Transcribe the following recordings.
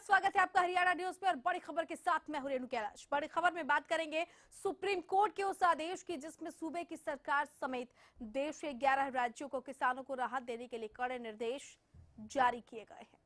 स्वागत है आपका हरियाणा न्यूज पे और बड़ी खबर के साथ मैं हूं रेणु कैलाश। बड़ी खबर में बात करेंगे सुप्रीम कोर्ट के उस आदेश की जिसमें सूबे की सरकार समेत देश के 11 राज्यों को किसानों को राहत देने के लिए कड़े निर्देश जारी किए गए हैं।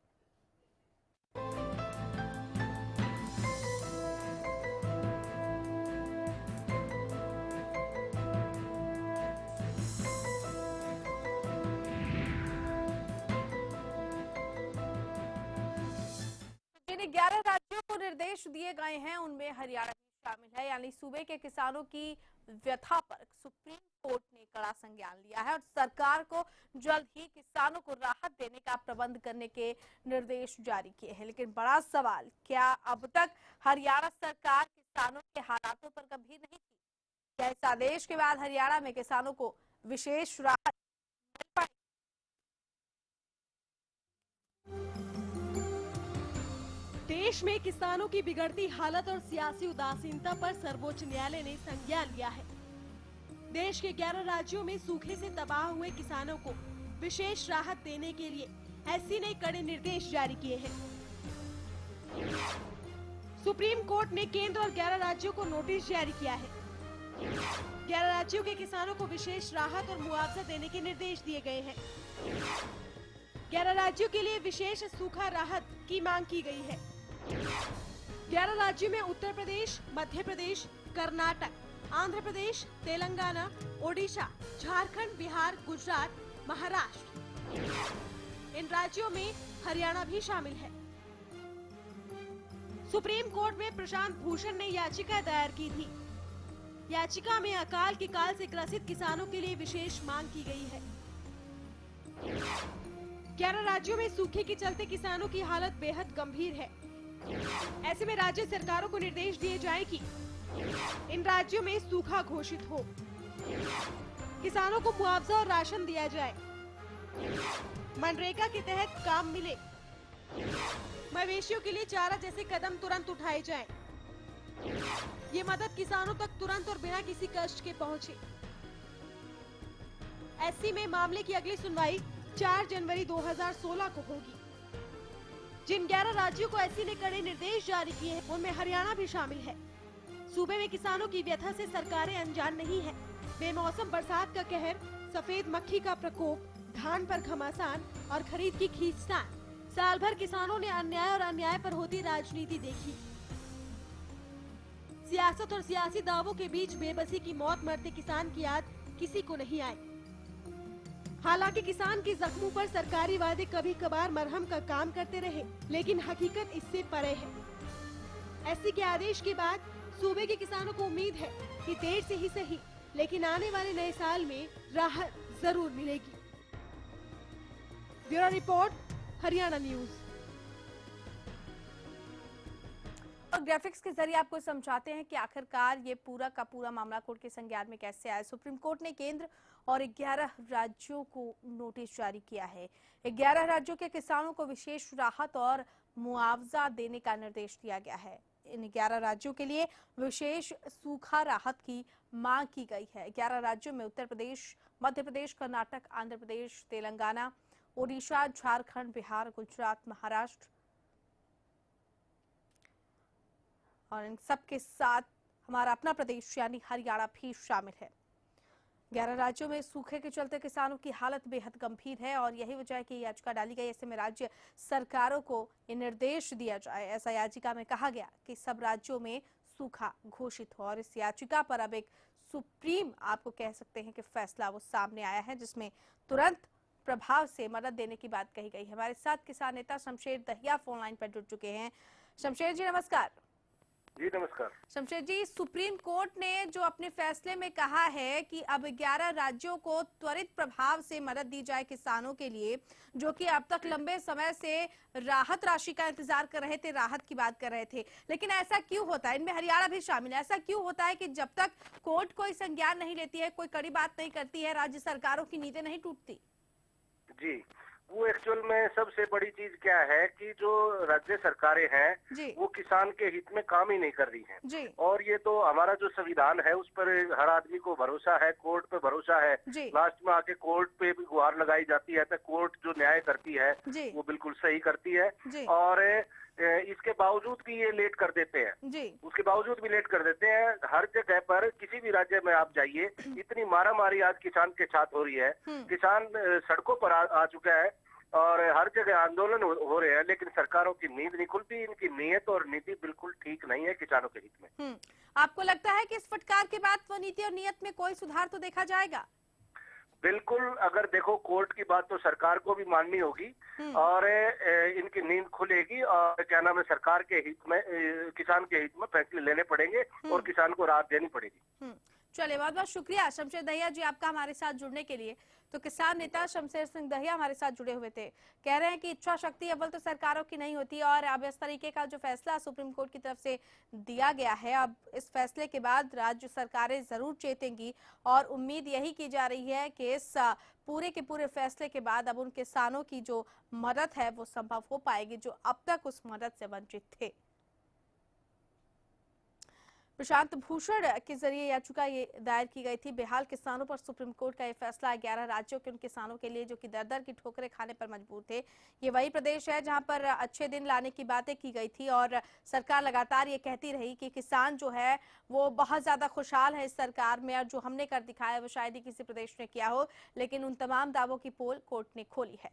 जिन 11 राज्यों को निर्देश दिए गए हैं उनमें हरियाणा भी शामिल है, यानी सूबे के किसानों की व्यथा पर सुप्रीम कोर्ट ने कड़ा संज्ञान लिया है और सरकार को जल्द ही किसानों को राहत देने का प्रबंध करने के निर्देश जारी किए हैं। लेकिन बड़ा सवाल, क्या अब तक हरियाणा सरकार किसानों के हालातों पर गंभीर नहीं थी? क्या इस आदेश के बाद हरियाणा में किसानों को विशेष राहत मिल पाएगी? देश में किसानों की बिगड़ती हालत और सियासी उदासीनता पर सर्वोच्च न्यायालय ने संज्ञान लिया है। देश के 11 राज्यों में सूखे से तबाह हुए किसानों को विशेष राहत देने के लिए एससी ने कड़े निर्देश जारी किए हैं। सुप्रीम कोर्ट ने केंद्र और 11 राज्यों को नोटिस जारी किया है। 11 राज्यों के किसानों को विशेष राहत और मुआवजा देने के निर्देश दिए गए हैं। 11 राज्यों के लिए विशेष सूखा राहत की मांग की गई है। 11 राज्यों में उत्तर प्रदेश, मध्य प्रदेश, कर्नाटक, आंध्र प्रदेश, तेलंगाना, ओडिशा, झारखंड, बिहार, गुजरात, महाराष्ट्र, इन राज्यों में हरियाणा भी शामिल है। सुप्रीम कोर्ट में प्रशांत भूषण ने याचिका दायर की थी। याचिका में अकाल के काल से ग्रसित किसानों के लिए विशेष मांग की गई है। 11 राज्यों में सूखे के चलते किसानों की हालत बेहद गंभीर है। ऐसे में राज्य सरकारों को निर्देश दिए जाए कि इन राज्यों में सूखा घोषित हो, किसानों को मुआवजा और राशन दिया जाए, मनरेगा के तहत काम मिले, मवेशियों के लिए चारा जैसे कदम तुरंत उठाए जाएं। ये मदद किसानों तक तुरंत और बिना किसी कष्ट के पहुंचे। एससी में मामले की अगली सुनवाई 4 जनवरी 2016 को होगी। जिन 11 राज्यों को एससी ने कड़े निर्देश जारी किए हैं उनमें हरियाणा भी शामिल है। सूबे में किसानों की व्यथा से सरकारें अनजान नहीं है। बेमौसम बरसात का कहर, सफेद मक्खी का प्रकोप, धान पर घमासान और खरीद की खींचतान, साल भर किसानों ने अन्याय और अन्याय पर होती राजनीति देखी। सियासत और सियासी दावों के बीच बेबसी की मौत मरते किसान की याद किसी को नहीं आई। हालांकि किसान के जख्मों पर सरकारी वादे कभी कभार मरहम का काम करते रहे, लेकिन हकीकत इससे परे है। एससी के आदेश के बाद सूबे के किसानों को उम्मीद है कि देर से ही सही, लेकिन आने वाले नए साल में राहत जरूर मिलेगी। Bureau report, Haryana news. और ग्राफिक्स के जरिए आपको समझाते हैं कि आखिरकार ये पूरा का पूरा मामला कोर्ट के संज्ञान में कैसे आया। सुप्रीम कोर्ट ने केंद्र और 11 राज्यों को नोटिस जारी किया है। 11 राज्यों के किसानों को विशेष राहत और मुआवजा देने का निर्देश दिया गया है। इन 11 राज्यों के लिए विशेष सूखा राहत की मांग की गई है। 11 राज्यों में उत्तर प्रदेश, मध्य प्रदेश, कर्नाटक, आंध्र प्रदेश, तेलंगाना, ओडिशा, झारखंड, बिहार, गुजरात, महाराष्ट्र और इन सबके साथ हमारा अपना प्रदेश यानी हरियाणा भी शामिल है। 11 राज्यों में सूखे के चलते किसानों की हालत बेहद गंभीर है और यही वजह है कि याचिका डाली गई। ऐसे में राज्य सरकारों को ये निर्देश दिया जाए। ऐसा याचिका में कहा गया कि सब राज्यों में सूखा घोषित हो और इस याचिका पर अब एक सुप्रीम, आपको कह सकते हैं कि फैसला वो सामने आया है जिसमें तुरंत प्रभाव से मदद देने की बात कही गई है। हमारे साथ किसान नेता शमशेर दहिया फोन लाइन पर जुड़ चुके हैं। शमशेर जी नमस्कार। जी नमस्कार। शमशेर जी, सुप्रीम कोर्ट ने जो अपने फैसले में कहा है कि अब 11 राज्यों को त्वरित प्रभाव से मदद दी जाए किसानों के लिए, जो कि अब तक लंबे समय से राहत राशि का इंतजार कर रहे थे, राहत की बात कर रहे थे, लेकिन ऐसा क्यों होता है? इनमें हरियाणा भी शामिल है। ऐसा क्यों होता है कि जब तक कोर्ट कोई संज्ञान नहीं लेती है, कोई कड़ी बात नहीं करती है, राज्य सरकारों की नींदें नहीं टूटती? जी, वो एक्चुअल में सबसे बड़ी चीज क्या है कि जो राज्य सरकारें हैं वो किसान के हित में काम ही नहीं कर रही हैं। और ये तो हमारा जो संविधान है उस पर हर आदमी को भरोसा है, कोर्ट पे भरोसा है। लास्ट में आके कोर्ट पे भी गुहार लगाई जाती है तो कोर्ट जो न्याय करती है वो बिल्कुल सही करती है। और इसके बावजूद भी ये लेट कर देते हैं जी। उसके बावजूद भी लेट कर देते हैं। हर जगह पर किसी भी राज्य में आप जाइए, इतनी मारामारी आज किसान के साथ हो रही है। किसान सड़कों पर आ चुका है और हर जगह आंदोलन हो रहे हैं, लेकिन सरकारों की नींद नहीं खुलती। इनकी नीयत और नीति बिल्कुल ठीक नहीं है किसानों के हित में। आपको लगता है कि इस फटकार के बाद वो नीति और नीयत में कोई सुधार तो देखा जाएगा? बिल्कुल, अगर देखो कोर्ट की बात तो सरकार को भी माननी होगी और इनकी नींद खुलेगी और क्या नाम है, सरकार के हित में, किसान के हित में फैसले लेने पड़ेंगे और किसान को राहत देनी पड़ेगी। चलिए, बहुत बहुत शुक्रिया शमशेर दहिया जी आपका हमारे साथ जुड़ने के लिए। तो किसान नेता शमशेर सिंह दहिया हमारे साथ जुड़े हुए थे। कह रहे हैं कि इच्छा शक्ति अव्वल तो सरकारों की नहीं होती और अब इस तरीके का जो फैसला सुप्रीम कोर्ट की तरफ से दिया गया है, अब इस फैसले के बाद राज्य सरकारें जरूर चेतेंगी और उम्मीद यही की जा रही है कि इस पूरे के पूरे फैसले के बाद अब उन किसानों की जो मदद है वो संभव हो पाएगी जो अब तक उस मदद से वंचित थे। प्रशांत भूषण के जरिए याचिका ये दायर की गई थी। बेहाल किसानों पर सुप्रीम कोर्ट का ये फैसला 11 राज्यों के उन किसानों के लिए जो कि दर दर की ठोकरें खाने पर मजबूर थे। ये वही प्रदेश है जहां पर अच्छे दिन लाने की बातें की गई थी और सरकार लगातार ये कहती रही कि किसान जो है वो बहुत ज्यादा खुशहाल है इस सरकार में और जो हमने कर दिखाया वो शायद ही किसी प्रदेश ने किया हो, लेकिन उन तमाम दावों की पोल कोर्ट ने खोली है।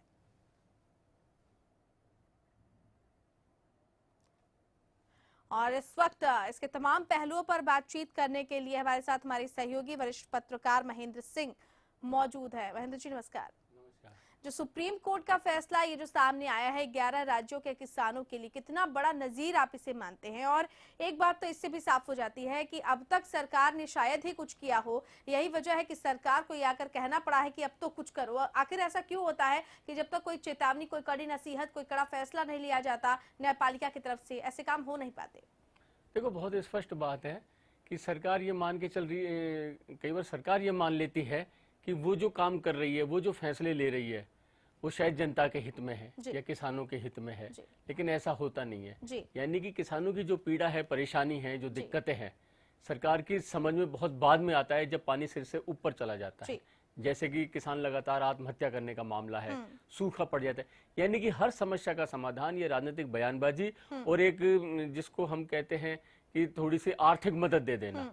और इस वक्त इसके तमाम पहलुओं पर बातचीत करने के लिए हमारे साथ हमारे सहयोगी वरिष्ठ पत्रकार महेंद्र सिंह मौजूद है। महेंद्र जी नमस्कार। जो सुप्रीम कोर्ट का फैसला ये जो सामने आया है 11 राज्यों के किसानों के लिए, कितना बड़ा नजीर आप इसे मानते हैं? और एक बात तो इससे भी साफ हो जाती है कि अब तक सरकार ने शायद ही कुछ किया हो, यही वजह है कि सरकार को ये आकर कहना पड़ा है कि अब तो कुछ करो। आखिर ऐसा क्यों होता है कि जब तक कोई चेतावनी, कोई कड़ी नसीहत, कोई कड़ा फैसला नहीं लिया जाता न्यायपालिका की तरफ से, ऐसे काम हो नहीं पाते? देखो, बहुत स्पष्ट बात है कि सरकार ये मान के चल रही है, कई बार सरकार ये मान लेती है कि वो जो काम कर रही है, वो जो फैसले ले रही है, वो शायद जनता के हित में है या किसानों के हित में है, लेकिन ऐसा होता नहीं है। यानी कि किसानों की जो पीड़ा है, परेशानी है, जो दिक्कतें हैं, सरकार की समझ में बहुत बाद में आता है जब पानी सिर से ऊपर चला जाता है। जैसे कि किसान लगातार आत्महत्या करने का मामला है, सूखा पड़ जाता है। यानी कि हर समस्या का समाधान ये राजनीतिक बयानबाजी और एक जिसको हम कहते हैं कि थोड़ी सी आर्थिक मदद दे देना,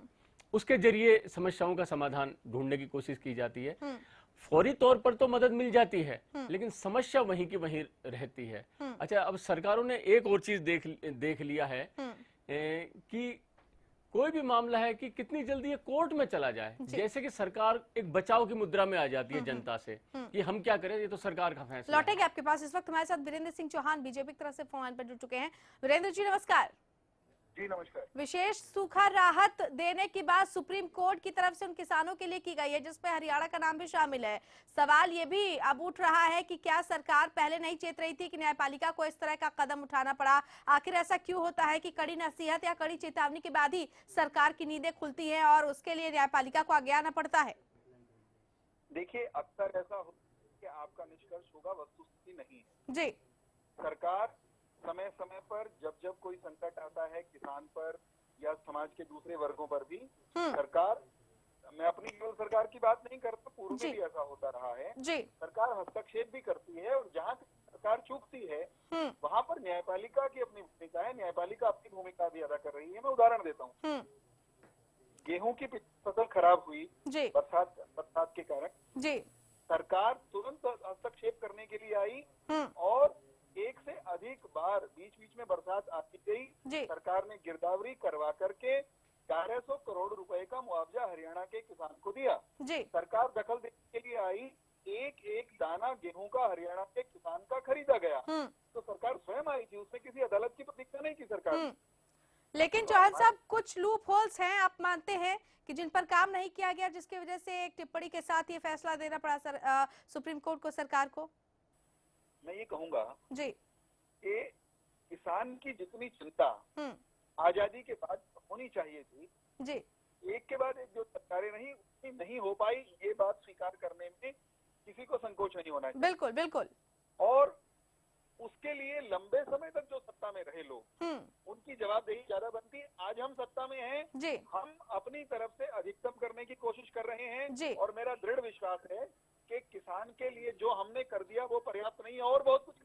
उसके जरिए समस्याओं का समाधान ढूंढने की कोशिश की जाती है। फौरी तौर पर तो मदद मिल जाती है, लेकिन समस्या वहीं की वहीं रहती है। अच्छा, अब सरकारों ने एक और चीज देख लिया है कि कोई भी मामला है कि कितनी जल्दी ये कोर्ट में चला जाए। जैसे कि सरकार एक बचाव की मुद्रा में आ जाती है जनता से कि हम क्या करें, ये तो सरकार का फैसला। लौटेंगे आपके पास। इस वक्त हमारे साथ वीरेंद्र सिंह चौहान बीजेपी की तरफ से फोन पर जुड़ चुके हैं। वीरेंद्र जी नमस्कार। जी नमस्कार। विशेष सूखा राहत देने की बात सुप्रीम कोर्ट की तरफ से उन किसानों के लिए की गई है जिसमें हरियाणा का नाम भी शामिल है। सवाल ये भी अब उठ रहा है कि क्या सरकार पहले नहीं चेत रही थी कि न्यायपालिका को इस तरह का कदम उठाना पड़ा? आखिर ऐसा क्यों होता है कि कड़ी नसीहत या कड़ी चेतावनी के बाद ही सरकार की नींदें खुलती है और उसके लिए न्यायपालिका को आगे आना पड़ता है? देखिए, अक्सर ऐसा होता है कि आपका निष्कर्ष होगा, वस्तुस्थिति नहीं है। जी। सरकार समय समय पर जब कोई संकट आता है किसान पर या समाज के दूसरे वर्गों पर भी, सरकार, मैं अपनी केवल सरकार की बात नहीं करता, पूर्व में भी ऐसा होता रहा है, सरकार हस्तक्षेप भी करती है और जहाँ सरकार चूकती है वहाँ पर न्यायपालिका की अपनी भूमिका है, न्यायपालिका अपनी भूमिका भी अदा कर रही है। मैं उदाहरण देता हूँ, गेहूं की फसल खराब हुई बरसात के कारण, सरकार तुरंत हस्तक्षेप करने के लिए आई और एक से अधिक बार बीच में बरसात आती गई, सरकार ने गिरदावरी करवा करके 1100 करोड़ रुपए का मुआवजा हरियाणा के किसान को दिया। सरकार दखल देने के लिए आई, एक दाना गेहूं का हरियाणा के किसान का खरीदा गया। तो सरकार स्वयं आई थी, उसमें किसी अदालत की प्रतीक्षा नहीं की सरकार। लेकिन चौहान साहब, कुछ लूप होल्स हैं, आप मानते हैं कि जिन पर काम नहीं किया गया, जिसकी वजह से एक टिप्पणी के साथ ये फैसला देना पड़ा सुप्रीम कोर्ट को, सरकार को? मैं ये कहूंगा जी कि किसान की जितनी चिंता आजादी के बाद होनी चाहिए थी, जी, एक के बाद एक जो सरकारें नहीं हो पाई, ये बात स्वीकार करने में किसी को संकोच नहीं होना चाहिए। बिल्कुल बिल्कुल। और उसके लिए लंबे समय तक जो सत्ता में रहे लोग, उनकी जवाबदेही ज्यादा बनती है। आज हम सत्ता में हैं, हम अपनी तरफ से अधिकतम करने की कोशिश कर रहे हैं और मेरा दृढ़ विश्वास है कि किसान के लिए जो हमने कर दिया वो पर्याप्त नहीं है और बहुत कुछ।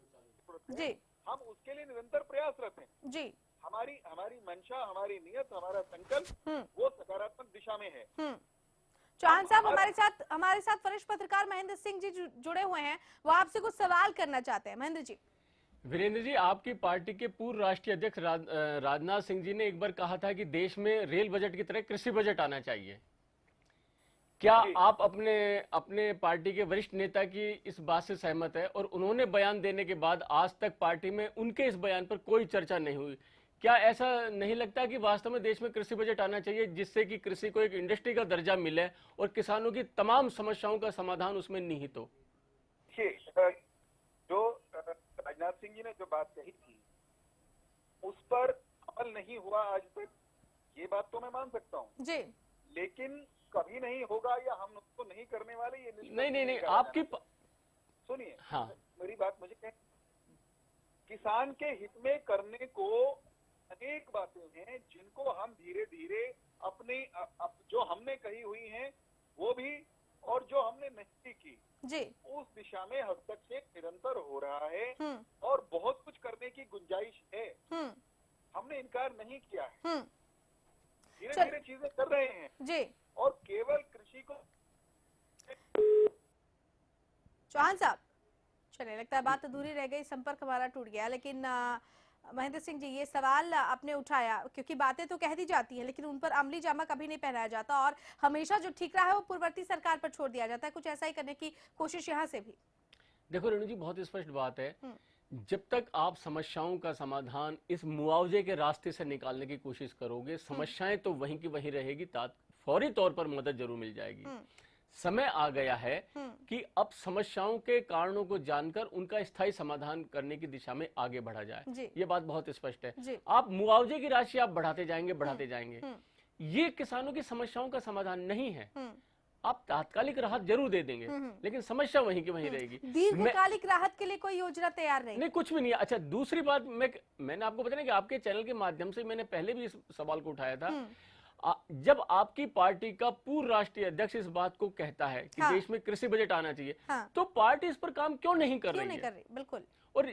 हम उसके लिए निरंतर निरंतर प्रयासरत हैं जी। हमारी मंशा, हमारी नियत, हमारा संकल्प वो सकारात्मक दिशा में है। चौहान साहब, हमारे साथ वरिष्ठ पत्रकार महेंद्र सिंह जी जुड़े हुए हैं, वो आपसे कुछ सवाल करना चाहते हैं। महेंद्र जी। वीरेंद्र जी, आपकी पार्टी के पूर्व राष्ट्रीय अध्यक्ष राजनाथ सिंह जी ने एक बार कहा था कि देश में रेल बजट की तरह कृषि बजट आना चाहिए। क्या आप अपने पार्टी के वरिष्ठ नेता की इस बात से सहमत है? और उन्होंने बयान देने के बाद आज तक पार्टी में उनके इस बयान पर कोई चर्चा नहीं हुई। क्या ऐसा नहीं लगता कि वास्तव में देश में कृषि बजट आना चाहिए, जिससे कि कृषि को एक इंडस्ट्री का दर्जा मिले और किसानों की तमाम समस्याओं का समाधान उसमें निहित हो? जो राजनाथ सिंह जी ने जो बात कही थी उस पर अमल नहीं हुआ आज तक, ये बात तो मैं मान सकता हूँ जी, लेकिन कभी नहीं होगा या हम उसको नहीं करने वाले, ये नहीं आपकी सुनिए। हाँ, मेरी बात मुझे कहें, किसान के हित में करने को अनेक बातें हैं जिनको हम धीरे धीरे अपने जो हमने कही हुई हैं वो भी और जो हमने नहीं की जी, उस दिशा में हस्तक्षेप निरंतर हो रहा है और बहुत कुछ करने की गुंजाइश है। हमने इनकार नहीं किया है, धीरे धीरे चीजें कर रहे हैं जी। और केवल कृषि को चौहान साहब, चलिए लगता है बात अधूरी रह गई, संपर्क हमारा टूट गया। लेकिन महेंद्र सिंह जी, ये सवाल आपने उठाया, क्योंकि बातें तो कह दी जाती हैं लेकिन उन पर अमली जामा कभी नहीं पहनाया जाता और हमेशा जो ठीक रहा है वो पूर्ववर्ती सरकार पर छोड़ दिया जाता है। कुछ ऐसा ही करने की कोशिश यहाँ से भी। देखो रेणु जी, बहुत स्पष्ट बात है, जब तक आप समस्याओं का समाधान इस मुआवजे के रास्ते से निकालने की कोशिश करोगे, समस्याएं तो वहीं की वहीं रहेगी, फौरी तौर पर मदद जरूर मिल जाएगी। समय आ गया है कि अब समस्याओं के कारणों को जानकर उनका स्थायी समाधान करने की दिशा में आगे बढ़ा जाए। ये बात बहुत स्पष्ट है। आप मुआवजे की राशि आप बढ़ाते जाएंगे, ये किसानों की समस्याओं का समाधान नहीं है। आप तात्कालिक राहत जरूर दे देंगे लेकिन समस्या वहीं की वहीं रहेगी। दीर्घकालिक राहत के लिए कोई योजना तैयार नहीं, कुछ भी नहीं है। अच्छा, दूसरी बात मैंने आपको बताया कि आपके चैनल के माध्यम से मैंने पहले भी इस सवाल को उठाया था। जब आपकी पार्टी का पूर्व राष्ट्रीय अध्यक्ष इस बात को कहता है कि देश में कृषि बजट आना चाहिए, तो पार्टी इस पर काम क्यों नहीं कर रही है? बिल्कुल। और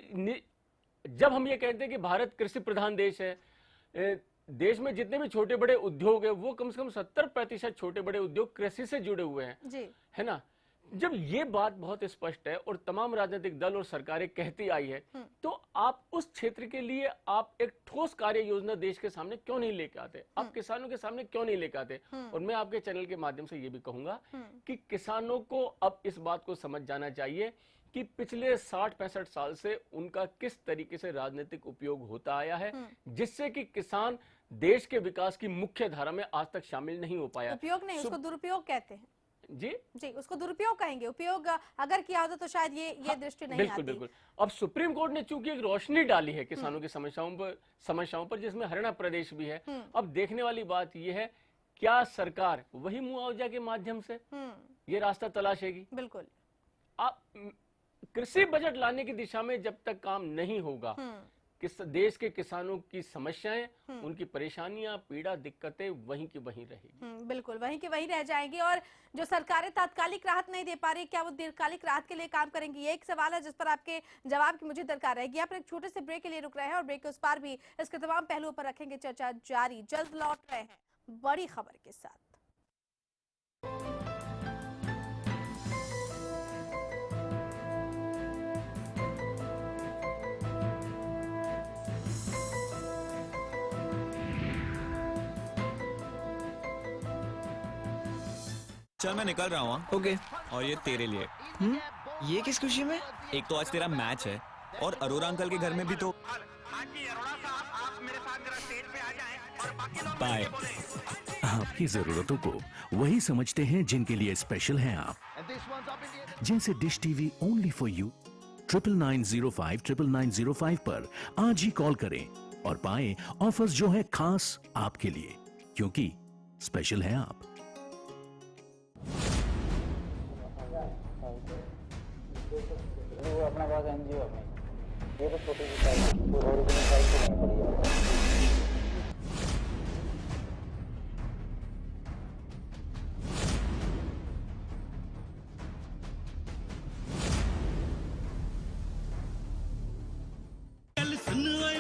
जब हम ये कहते हैं कि भारत कृषि प्रधान देश है, देश में जितने भी छोटे बड़े उद्योग है वो कम से कम 70% छोटे बड़े उद्योग कृषि से जुड़े हुए हैं जी, है ना। जब ये बात बहुत स्पष्ट है और तमाम राजनीतिक दल और सरकारें कहती आई है, तो आप उस क्षेत्र के लिए आप एक ठोस कार्य योजना देश के सामने क्यों नहीं लेके आते? आप किसानों के सामने क्यों नहीं लेके आते? और मैं आपके चैनल के माध्यम से ये भी कहूंगा कि किसानों को अब इस बात को समझ जाना चाहिए कि पिछले 60-65 साल से उनका किस तरीके से राजनीतिक उपयोग होता आया है, जिससे कि किसान देश के विकास की मुख्य धारा में आज तक शामिल नहीं हो पाया। उपयोग नहीं, उसको दुरुपयोग कहते हैं जी, उसको दुरुपयोग कहेंगे। उपयोग अगर किया होता तो शायद ये दृष्टि नहीं आती। बिल्कुल। अब सुप्रीम कोर्ट ने चूंकि एक रोशनी डाली है किसानों की समस्याओं पर जिसमें हरियाणा प्रदेश भी है। अब देखने वाली बात यह है, क्या सरकार वही मुआवजा के माध्यम से ये रास्ता तलाशेगी? बिल्कुल। आप कृषि बजट लाने की दिशा में जब तक काम नहीं होगा, देश के किसानों की समस्याएं, उनकी परेशानियां, पीड़ा, दिक्कतें वहीं की वहीं रहेगी। बिल्कुल, वहीं की वहीं रह जाएंगी। और जो सरकारें तात्कालिक राहत नहीं दे पा रही, क्या वो दीर्घकालिक राहत के लिए काम करेंगी? ये एक सवाल है जिस पर आपके जवाब की मुझे दरकार रहेगी। यहाँ पर एक छोटे से ब्रेक के लिए रुक रहे हैं और ब्रेक के उस पार भी इसके तमाम पहलुओं पर रखेंगे चर्चा जारी। जल्द लौट रहे हैं बड़ी खबर के साथ। चल मैं निकल रहा हूँ। ओके। और ये तेरे लिए। ये किस खुशी में? एक तो आज तेरा मैच है और अरोरा अंकल के घर में भी तो। बाय। आपकी जरूरतों को वही समझते हैं जिनके लिए स्पेशल हैं आप, जिनसे dish TV only for you 9905 पर आज ही कॉल करें और पाएं ऑफर्स जो है खास आपके लिए, क्योंकि स्पेशल है आप। वो अपना पास एनजीओ में ये तो छोटी सी साइज तो ओरिजिनल साइज तो नहीं पड़ी। चल सुन ओए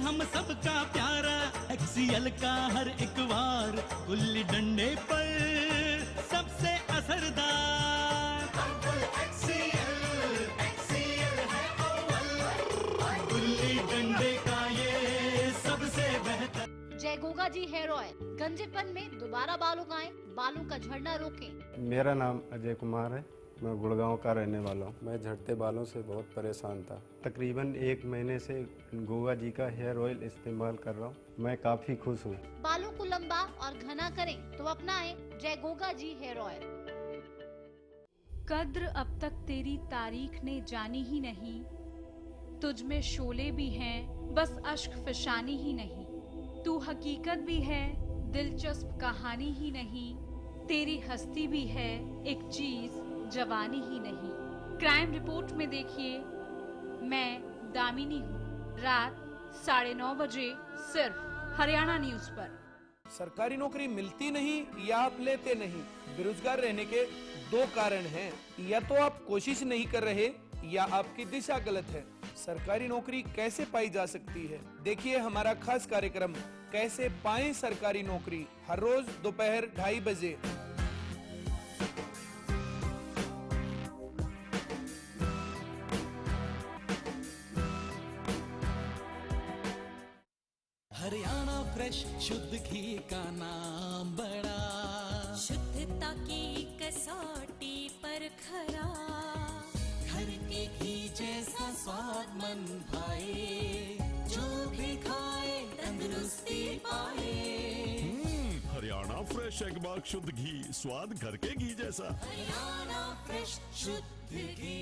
हम सबका प्यारा, एक्सीएल का हर एक वार, गुल्ली डंडे पर सबसे असरदार। एक्सीएल है अव्वल, गुल्ली डंडे का ये सबसे बेहतर। जय गोगा जी हेयर ऑयल, गंजेपन में दोबारा बाल उगाएं, बालों का झड़ना रोकें। मेरा नाम अजय कुमार है, मैं गुड़गांव का रहने वाला हूँ। मैं झड़ते बालों से बहुत परेशान था। तकरीबन 1 महीने से गोगा जी का हेयर ऑयल इस्तेमाल कर रहा हूँ। मैं काफी खुश हूँ। बालों को लंबा और घना करें तो अपनाएं जय गोगा जी हेयर ऑयल। कद्र अब तक तेरी तारीख ने जानी ही नहीं, तुझ में शोले भी हैं बस अश्क फिशानी ही नहीं, तू हकीकत भी है दिलचस्प कहानी ही नहीं, तेरी हस्ती भी है एक चीज जवानी ही नहीं। क्राइम रिपोर्ट में देखिए, मैं दामिनी हूँ, रात 9:30 बजे सिर्फ हरियाणा न्यूज पर। सरकारी नौकरी मिलती नहीं या आप लेते नहीं, बेरोजगार रहने के 2 कारण हैं। या तो आप कोशिश नहीं कर रहे या आपकी दिशा गलत है। सरकारी नौकरी कैसे पाई जा सकती है, देखिए हमारा खास कार्यक्रम कैसे पाएं सरकारी नौकरी, हर रोज दोपहर 2:30 बजे। हरियाणा फ्रेश शुद्ध घी का नाम बड़ा, शुद्धता की कसौटी पर खरा, घर के घी जैसा स्वाद मन भाए, जो भी खाए तंदुरुस्ती पाए। हरियाणा फ्रेश एगबाग शुद्ध घी, स्वाद घर के घी जैसा। हरियाणा फ्रेश शुद्ध घी।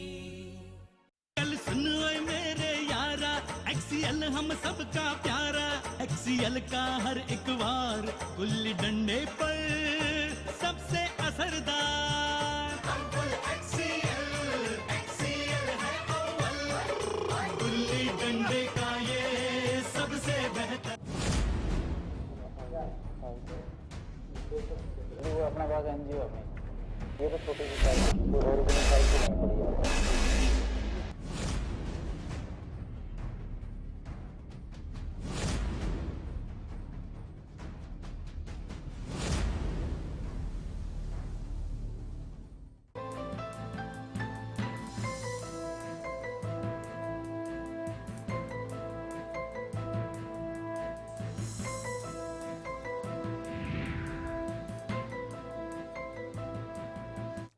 कल सुन ओए मेरे यारा, एक्सीएल हम सबका प्यारा, एक्सीएल का हर एक वार, गुल्ली डंडे पर सबसे असरदार। एक्सीएल है अव्वल, गुल्ली डंडे का ये सबसे बेहतर। वो अपना पास एनजीओ में, ये तो छोटी सी साइज, कोई ओरिजिनल साइज तो नहीं पड़ी।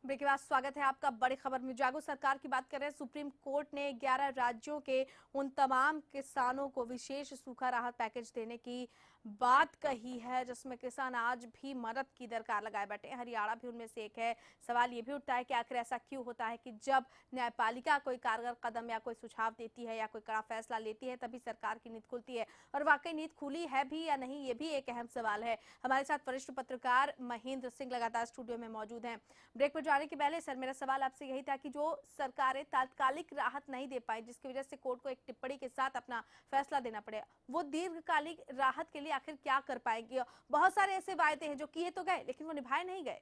ब्रेक के बाद स्वागत है आपका। बड़ी खबर में जागो सरकार की बात कर रहे हैं। सुप्रीम कोर्ट ने 11 राज्यों के उन तमाम किसानों को विशेष सूखा राहत पैकेज देने की बात कही है जिसमें किसान आज भी मदद की दरकार लगाए बैठे हैं। हरियाणा भी उनमें से एक है। सवाल ये भी उठता है कि आखिर ऐसा क्यों होता है कि जब न्यायपालिका कोई कारगर कदम या कोई सुझाव देती है या कोई कड़ा फैसला लेती है तभी सरकार की नींद खुलती है, और वाकई नींद खुली है भी या नहीं, ये भी एक अहम सवाल है। हमारे साथ वरिष्ठ पत्रकार महेंद्र सिंह लगातार स्टूडियो में मौजूद हैं। ब्रेक पर जाने के पहले सर, मेरा सवाल आपसे यही था कि जो सरकारें तात्कालिक राहत नहीं दे पाई, जिसकी वजह से कोर्ट को एक टिप्पणी के साथ अपना फैसला देना पड़े, वो दीर्घकालिक राहत के लिए आखिर क्या कर पाएंगे? बहुत सारे ऐसे वायदे हैं जो किए तो गए लेकिन वो निभाए नहीं गए।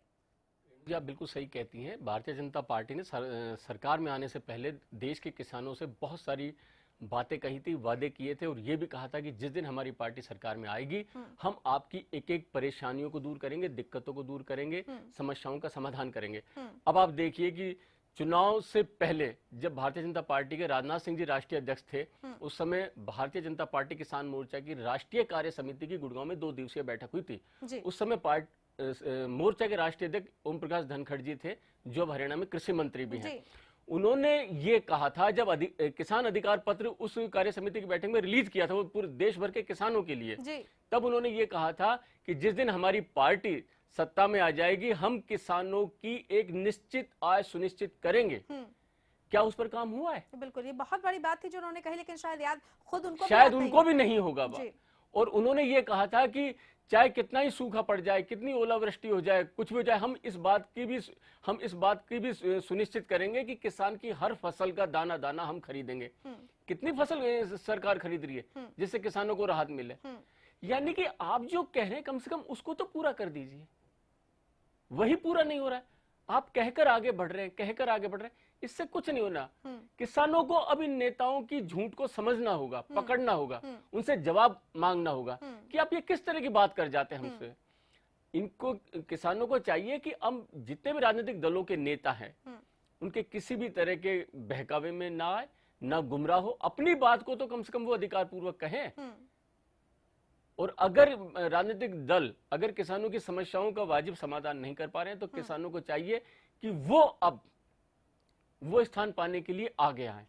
जी, आप बिल्कुल सही कहती हैं। भारतीय जनता पार्टी ने सरकार में आने से पहले देश के किसानों से बहुत सारी बातें कही थी, वादे किए थे, और ये भी कहा था कि जिस दिन हमारी पार्टी सरकार में आएगी हम आपकी एक एक परेशानियों को दूर करेंगे, दिक्कतों को दूर करेंगे, समस्याओं का समाधान करेंगे। अब आप देखिए कि चुनाव से पहले जब भारतीय जनता पार्टी के राजनाथ सिंह जी राष्ट्रीय अध्यक्ष थे, उस समय भारतीय जनता पार्टी किसान मोर्चा की राष्ट्रीय कार्य समिति की गुड़गांव में 2 दिवसीय बैठक हुई थी। उस समय मोर्चा के राष्ट्रीय अध्यक्ष ओम प्रकाश धनखड़ जी थे, जो अब हरियाणा में कृषि मंत्री भी हैं। उन्होंने ये कहा था, जब किसान अधिकार पत्र उस कार्य समिति की बैठक में रिलीज किया था, वो पूरे देश भर के किसानों के लिए, तब उन्होंने ये कहा था कि जिस दिन हमारी पार्टी सत्ता में आ जाएगी हम किसानों की एक निश्चित आय सुनिश्चित करेंगे। क्या उस पर काम हुआ है? बिल्कुल, ये बहुत बड़ी बात थी जो उन्होंने कही, लेकिन शायद उनको भी नहीं होगा। और उन्होंने ये कहा था कि चाहे कितना ही सूखा पड़ जाए, कितनी ओलावृष्टि हो जाए, कुछ भी हो जाए, हम इस बात की भी सुनिश्चित करेंगे कि किसान की हर फसल का दाना दाना हम खरीदेंगे। कितनी फसल सरकार खरीद रही है जिससे किसानों को राहत मिले? यानी कि आप जो कह रहे हैं कम से कम उसको तो पूरा कर दीजिए, वही पूरा नहीं हो रहा है। आप कहकर आगे बढ़ रहे हैं, इससे कुछ नहीं होना। किसानों को अब इन नेताओं की झूठ को समझना होगा, पकड़ना होगा, उनसे जवाब मांगना होगा कि आप ये किस तरह की बात कर जाते हैं हमसे। इनको, किसानों को चाहिए कि हम जितने भी राजनीतिक दलों के नेता हैं उनके किसी भी तरह के बहकावे में ना आए, ना गुमराह हो, अपनी बात को तो कम से कम वो अधिकार पूर्वक कहें। और अगर राजनीतिक दल अगर किसानों की समस्याओं का वाजिब समाधान नहीं कर पा रहे हैं तो किसानों को चाहिए कि वो अब वो स्थान पाने के लिए आगे आए।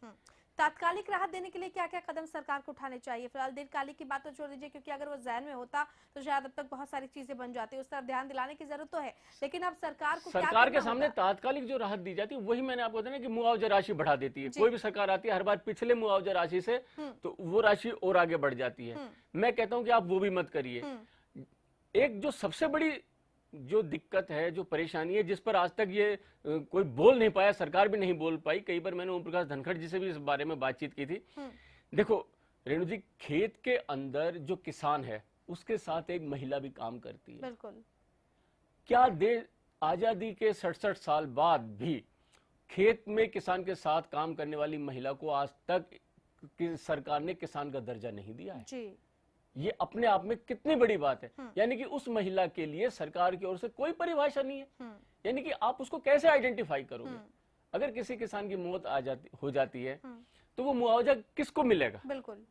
तात्कालिक राहत देने के लिए क्या क्या कदम सरकार को उठाने चाहिए? फिलहाल दीर्घकालिक की बात तो छोड़ दीजिए, क्योंकि अगर वो जहन में होता तो शायद अब तक बहुत सारी चीजें बन जाती, उस तरफ ध्यान दिलाने की जरूरत तो है, लेकिन अब सरकार को सरकार के सामने तात्कालिक जो राहत दी जाती है वही मैंने आपको बताया कि मुआवजा राशि बढ़ा देती है। कोई भी सरकार आती है हर बार पिछले मुआवजा राशि से तो वो राशि और आगे बढ़ जाती है। मैं कहता हूँ कि आप वो भी मत करिए। एक जो सबसे बड़ी जो दिक्कत है, जो परेशानी है, जिस पर आज तक ये कोई बोल नहीं पाया, सरकार भी नहीं बोल पाई, कई बार मैंने ओम प्रकाश धनखड़ जी से भी इस बारे में बातचीत की थी। देखो रेणु जी, खेत के अंदर जो किसान है उसके साथ एक महिला भी काम करती है। बिल्कुल। क्या देश आजादी के 67 साल बाद भी खेत में किसान के साथ काम करने वाली महिला को आज तक सरकार ने किसान का दर्जा नहीं दिया है जी। ये अपने आप में कितनी बड़ी बात है। यानी कि उस महिला के लिए सरकार की ओर से कोई परिभाषा नहीं है। यानी कि आप उसको कैसे आइडेंटिफाई करोगे? अगर किसी किसान की मौत हो जाती है तो वो मुआवजा किसको मिलेगा? बिल्कुल।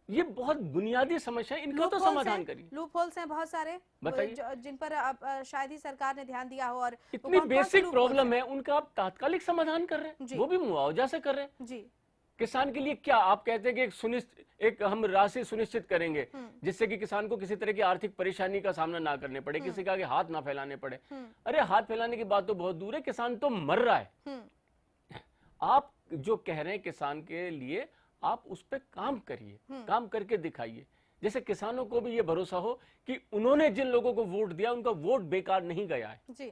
ये बहुत बुनियादी समस्या है, इनका तो समाधान करिए। लूप होल्स हैं बहुत सारे, बताइए, जिन पर अब शायद ही सरकार ने ध्यान दिया हो, और इतनी बेसिक प्रॉब्लम है उनका आप तात्कालिक समाधान कर रहे हैं, वो भी मुआवजा से कर रहे हैं जी। किसान के लिए क्या आप कहते हैं कि एक हम राशि सुनिश्चित करेंगे जिससे कि किसान को किसी तरह की आर्थिक परेशानी का सामना ना करने पड़े, किसी का आगे हाथ ना फैलाने पड़े। अरे हाथ फैलाने की बात तो बहुत दूर है, किसान तो मर रहा है। आप जो कह रहे हैं किसान के लिए, आप उस पर काम करिए, काम करके दिखाइए, जैसे किसानों को भी ये भरोसा हो कि उन्होंने जिन लोगों को वोट दिया उनका वोट बेकार नहीं गया है जी।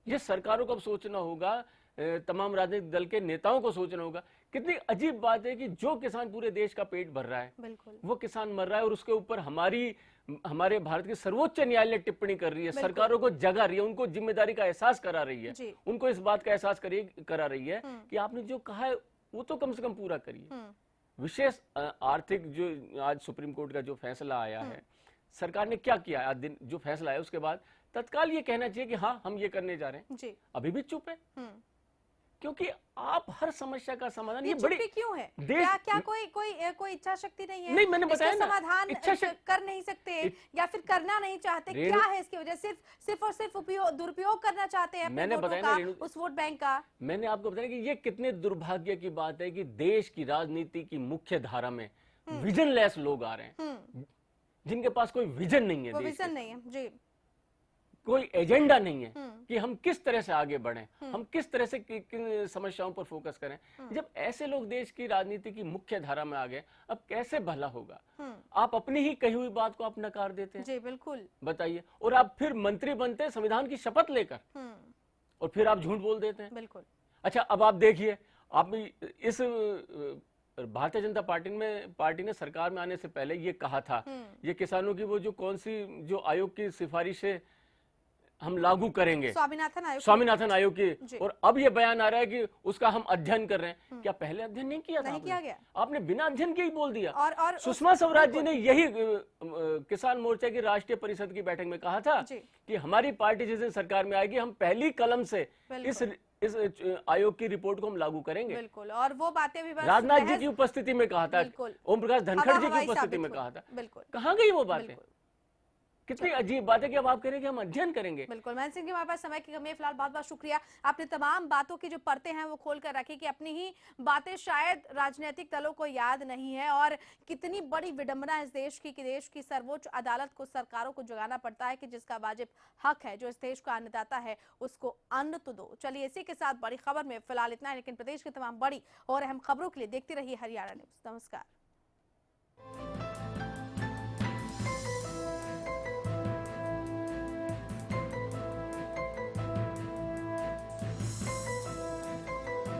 ये सरकारों को अब सोचना होगा, तमाम राजनीतिक दल के नेताओं को सोचना होगा। कितनी अजीब बात है कि जो किसान पूरे देश का पेट भर रहा है, बिल्कुल, वो किसान मर रहा है और उसके ऊपर हमारे भारत की सर्वोच्च न्यायालय टिप्पणी कर रही है, सरकारों को जगा रही है, उनको जिम्मेदारी का एहसास करा रही है, उनको इस बात का एहसास करा रही है कि आपने जो कहा है वो तो कम से कम पूरा करिए। विशेष आर्थिक जो आज सुप्रीम कोर्ट का जो फैसला आया है, सरकार ने क्या किया आज दिन जो फैसला आया उसके बाद तत्काल ये कहना चाहिए कि हाँ हम ये करने जा रहे हैं जी। अभी भी चुप है क्योंकि आप हर समस्या का समाधान ये बड़ी क्यों है? क्या कोई इच्छा शक्ति नहीं है? नहीं, मैंने बताया ना, समाधान कर नहीं सकते या फिर करना नहीं चाहते, क्या है इसकी वजह? सिर्फ और सिर्फ दुरुपयोग करना चाहते हैं मैंने बताया उस वोट बैंक का। मैंने आपको बताया कि ये कितने दुर्भाग्य की बात है कि देश की राजनीति की मुख्य धारा में विजनलेस लोग आ रहे हैं, जिनके पास कोई विजन नहीं है, विजन नहीं है जी, कोई एजेंडा नहीं है कि हम किस तरह से आगे बढ़ें, हम किस तरह से किन समस्याओं पर फोकस करें। जब ऐसे लोग देश की राजनीति की मुख्य धारा में आ गए, अब कैसे भला होगा? आप अपनी ही कही हुई बात को आप नकार देते हैं। जी बिल्कुल, बताइए। और आप फिर मंत्री बनते हैं संविधान की शपथ लेकर और फिर आप झूठ बोल देते हैं। बिल्कुल। अच्छा, अब आप देखिए, आप इस भारतीय जनता पार्टी ने सरकार में आने से पहले ये कहा था, ये किसानों की वो जो कौन सी जो आयोग की सिफारिशें हम लागू करेंगे, स्वामीनाथन आयोग की, और अब ये बयान आ रहा है कि उसका हम अध्ययन कर रहे हैं। क्या पहले अध्ययन नहीं किया था? नहीं किया गया। आपने बिना अध्ययन के ही बोल दिया। और सुषमा स्वराज जी ने यही किसान मोर्चा की राष्ट्रीय परिषद की बैठक में कहा था कि हमारी पार्टी जिस दिन सरकार में आएगी हम पहली कलम से इस आयोग की रिपोर्ट को हम लागू करेंगे। बिल्कुल, और वो बातें भी राजनाथ जी की उपस्थिति में कहा था, ओम प्रकाश धनखड़ जी की उपस्थिति में कहा था। बिल्कुल, कहाँ गई वो बातें? कितनी अजीब बात है कि अब आप करेंगे हम अध्ययन करेंगे। बिल्कुल। महेंद्र सिंह जी, हमारे पास समय की कमी है फिलहाल, बहुत बहुत शुक्रिया। आपने तमाम बातों की जो परतें हैं वो खोल कर रखी कि अपनी ही बातें शायद राजनीतिक दलों को याद नहीं है, और कितनी बड़ी विडंबना इस देश की कि देश की सर्वोच्च अदालत को सरकारों को जगाना पड़ता है कि जिसका वाजिब हक है, जो इस देश का अन्नदाता है, उसको अन्न तो दो। चलिए, इसी के साथ बड़ी खबर में फिलहाल इतना है, लेकिन प्रदेश की तमाम बड़ी और अहम खबरों के लिए देखते रहिए हरियाणा न्यूज। नमस्कार।